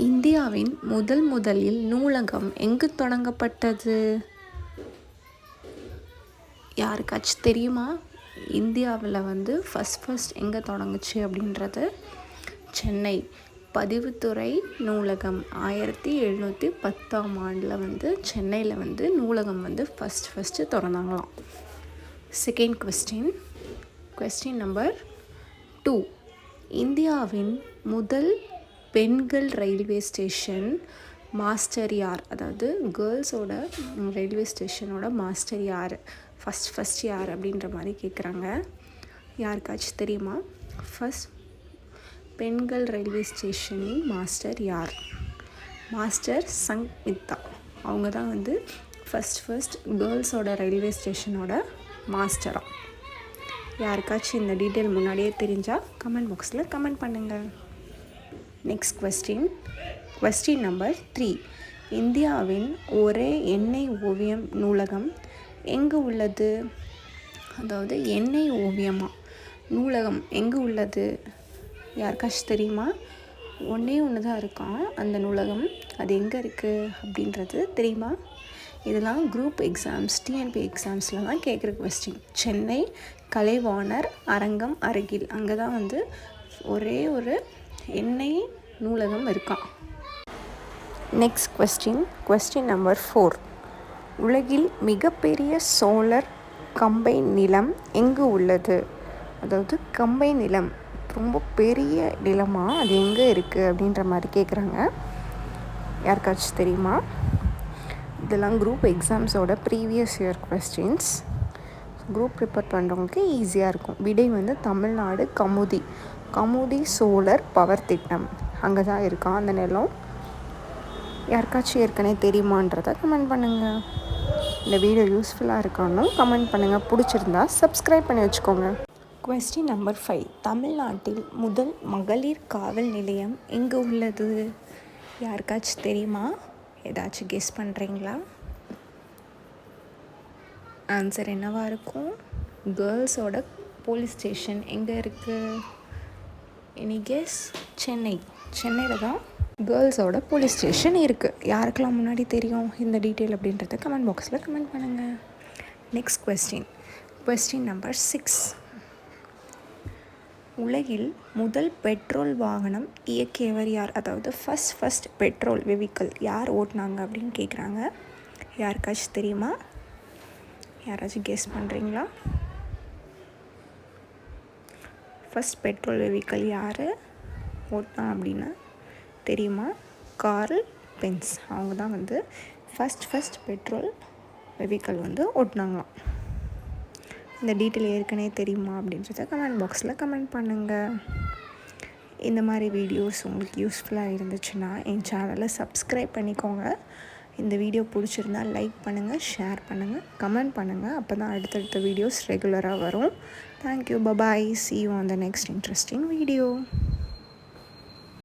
இந்தியாவின் முதலில் நூலகம் எங்கு தொடங்கப்பட்டது? யாருக்காச்சும் தெரியுமா? இந்தியாவில் ஃபஸ்ட் எங்கே தொடங்குச்சு அப்படின்றது? சென்னை பதிவுத்துறை நூலகம் 1710 சென்னையில் நூலகம் ஃபஸ்ட்டு திறந்தாங்களாம். Second question number 2. இந்தியாவின் முதல் பெண்கள் ரயில்வே ஸ்டேஷன் மாஸ்டர் யார்? அதாவது கேர்ள்ஸோட ரயில்வே ஸ்டேஷனோட மாஸ்டர் யார்? ஃபஸ்ட் யார் அப்படின்ற மாதிரி கேட்குறாங்க. யாருக்காச்சும் தெரியுமா? ஃபஸ்ட் பெண்கள் ரயில்வே ஸ்டேஷனின் மாஸ்டர் யார்? மாஸ்டர் சங்மித்தா. அவங்க தான் ஃபஸ்ட் கேர்ள்ஸோட ரயில்வே ஸ்டேஷனோட மாஸ்டராக. யாருக்காச்சும் இந்த டீட்டெயில் முன்னாடியே தெரிஞ்சால் கமெண்ட் பாக்ஸில் கமெண்ட் பண்ணுங்கள். Next question number 3. இந்தியாவின் ஒரே எண்ணெய் ஓவியம் நூலகம் எங்கே உள்ளது? அதாவது எண்ணெய் ஓவியமாக நூலகம் எங்கே உள்ளது? யாருக்காச்சும் தெரியுமா? ஒன்று தான் இருக்கான் அந்த நூலகம். அது எங்கே இருக்குது அப்படின்றது தெரியுமா? இதெல்லாம் குரூப் எக்ஸாம்ஸ், டிஎன்பி எக்ஸாம்ஸில் தான் கேட்குற கொஸ்டின். சென்னை கலைவாணர் அரங்கம் அருகில் அங்கே தான் ஒரே ஒரு எண்ணெய் நூலகம் இருக்கான். Next question number 4. உலகில் மிகப்பெரிய சோலார் கம்பைன் நிலம் எங்கு உள்ளது? அதாவது கம்பைன் நிலம் ரொம்ப பெரிய நிலமாக அது எங்கே இருக்குது அப்படின்ற மாதிரி கேட்குறாங்க. யாருக்காச்சும் தெரியுமா? இதெல்லாம் குரூப் எக்ஸாம்ஸோட previous year questions. Group prepare பண்ணுறவங்களுக்கு ஈஸியாக இருக்கும். விடை தமிழ்நாடு கமுதி சோலார் பவர் திட்டம் அங்கே தான் இருக்கான் அந்த நிலம். யாருக்காச்சும் ஏற்கனவே தெரியுமான்றதை கமெண்ட் பண்ணுங்கள். இந்த வீடியோ யூஸ்ஃபுல்லாக இருக்கான்னு கமெண்ட் பண்ணுங்கள். பிடிச்சிருந்தா சப்ஸ்கிரைப் பண்ணி வச்சுக்கோங்க. Question number 5. தமிழ்நாட்டில் முதல் மகளிர் காவல் நிலையம் எங்கே உள்ளது? யாருக்காச்சும் தெரியுமா? ஏதாச்சும் கெஸ் பண்ணுறீங்களா? ஆன்சர் என்னவாக இருக்கும்? கேர்ள்ஸோட போலீஸ் ஸ்டேஷன் எங்கே இருக்குது? Any guess? சென்னையில் தான் கேர்ள்ஸோட போலீஸ் ஸ்டேஷன் இருக்குது. யாருக்கெல்லாம் முன்னாடி தெரியும் இந்த டீட்டெயில் அப்படின்றத கமெண்ட் பாக்ஸில் கமெண்ட் பண்ணுங்கள். Next question number 6. உலகில் முதல் பெட்ரோல் வாகனம் இயக்கியவர் யார்? அதாவது ஃபஸ்ட் பெட்ரோல் வெஹிக்கிள் யார் ஓட்டினாங்க அப்படின்னு கேட்குறாங்க. யாருக்காச்சும் தெரியுமா? யாராச்சும் கெஸ் பண்ணுறீங்களா? ஃபஸ்ட் பெட்ரோல் வெஹிக்கிள் யார் ஓட்டினா அப்படின்னு தெரியுமா? Karl Benz. அவங்க தான் ஃபஸ்ட் பெட்ரோல் வெஹிக்கிள் ஓட்டினாங்களாம். இந்த டீட்டெயில் ஏற்கனவே தெரியுமா அப்படின்றத கமெண்ட் பாக்ஸில் கமெண்ட் பண்ணுங்கள். இந்த மாதிரி வீடியோஸ் உங்களுக்கு யூஸ்ஃபுல்லாக இருந்துச்சுன்னா என் சேனலை சப்ஸ்கிரைப் பண்ணிக்கோங்க. இந்த வீடியோ பிடிச்சிருந்தா லைக் பண்ணுங்கள், ஷேர் பண்ணுங்கள், கமெண்ட் பண்ணுங்கள். அப்போ தான் அடுத்தடுத்த வீடியோஸ் ரெகுலராக வரும். Thank you. Bye bye. See you on the next interesting video.